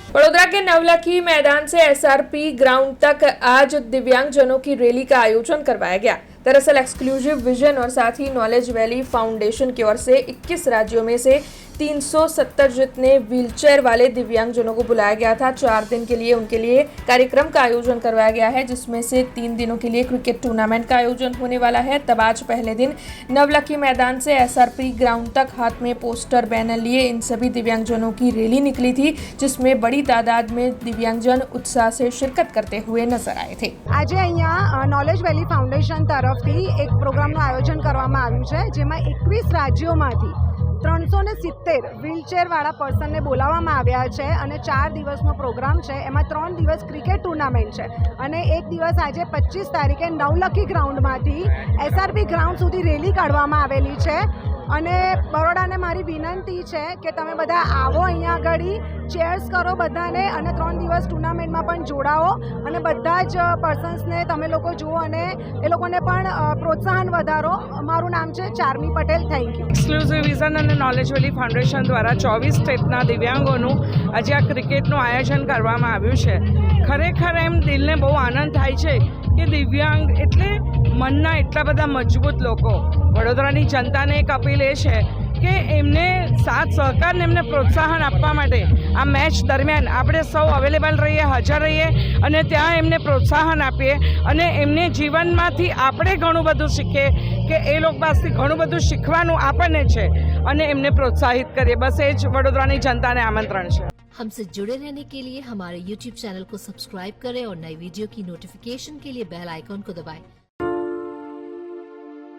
वडोदरा के नवलखी मैदान से एसआरपी ग्राउंड तक आज दिव्यांगजनों की रैली का आयोजन करवाया गया। दरअसल एक्सक्लूसिव विजन और साथ ही नॉलेज वैली फाउंडेशन की ओर से 21 राज्यों में से 370 जितने व्हीलचेयर वाले दिव्यांगजनों को बुलाया गया था। 4 दिन के लिए उनके लिए कार्यक्रम का आयोजन करवाया गया है, जिसमें से 3 दिनों के लिए क्रिकेट टूर्नामेंट का आयोजन होने वाला है। तब आज पहले दिन नवलखी मैदान से एसआरपी ग्राउंड तक हाथ में पोस्टर बैनर लिए इन सभी दिव्यांगजनों की रैली निकली थी, जिसमें बड़ी तादाद में दिव्यांगजन उत्साह से शिरकत करते हुए नजर आए थे। आज अहींया नॉलेज वेली फाउंडेशन तरफथी एक प्रोग्रामનું आयोजन કરવામાં આવ્યું છે, જેમાં 21 રાજ્યોમાંથી 370 વ્હીલચેરવાળા પર્સનને બોલાવવામાં આવ્યા છે અને 4 દિવસનો પ્રોગ્રામ છે। એમાં 3 દિવસ ક્રિકેટ ટુર્નામેન્ટ છે અને એક દિવસ આજે 25 તારીખે નવલખી ગ્રાઉન્ડમાંથી એસઆરપી ગ્રાઉન્ડ સુધી રેલી કાઢવામાં આવેલી છે। અને બરોડાને મારી વિનંતી છે કે તમે બધા આવો, અહીંયા આગળ ચેર્સ કરો બધાને અને 3 દિવસ ટુર્નામેન્ટમાં પણ જોડાઓ અને બધા જ પર્સન્સને તમે લોકો જુઓ અને એ લોકોને પણ પ્રોત્સાહન વધારો। મારું નામ છે Charmi Patel, thank you. Exclusive vision અને નોલેજ વેલી ફાઉન્ડેશન દ્વારા 24 સ્ટેટના દિવ્યાંગોનું આજે આ ક્રિકેટનું આયોજન કરવામાં આવ્યું છે। ખરેખર એમ દિલને બહુ આનંદ થાય છે કે દિવ્યાંગ એટલે મનના એટલા બધા મજબૂત લોકો। વડોદરાની જનતાને એક અપીલ એ છે કે એમને સાથ સહકાર ને એમને પ્રોત્સાહન આપવા માટે આ મેચ દરમિયાન આપણે સૌ અવેલેબલ રહીએ, હાજર રહીએ અને ત્યાં એમને પ્રોત્સાહન આપીએ અને એમને જીવનમાંથી આપણે ઘણું બધું શીખીએ કે એ લોકો પાસેથી ઘણું બધું શીખવાનું આપણને છે અને એમને પ્રોત્સાહિત કરીએ। બસ એ જ વડોદરાની जनता ने आमंत्रण है। हमसे जुड़े रहने के लिए हमारे YouTube चैनल को सब्सक्राइब करें और नई वीडियो की नोटिफिकेशन के लिए बेल आइकॉन को दबाएं।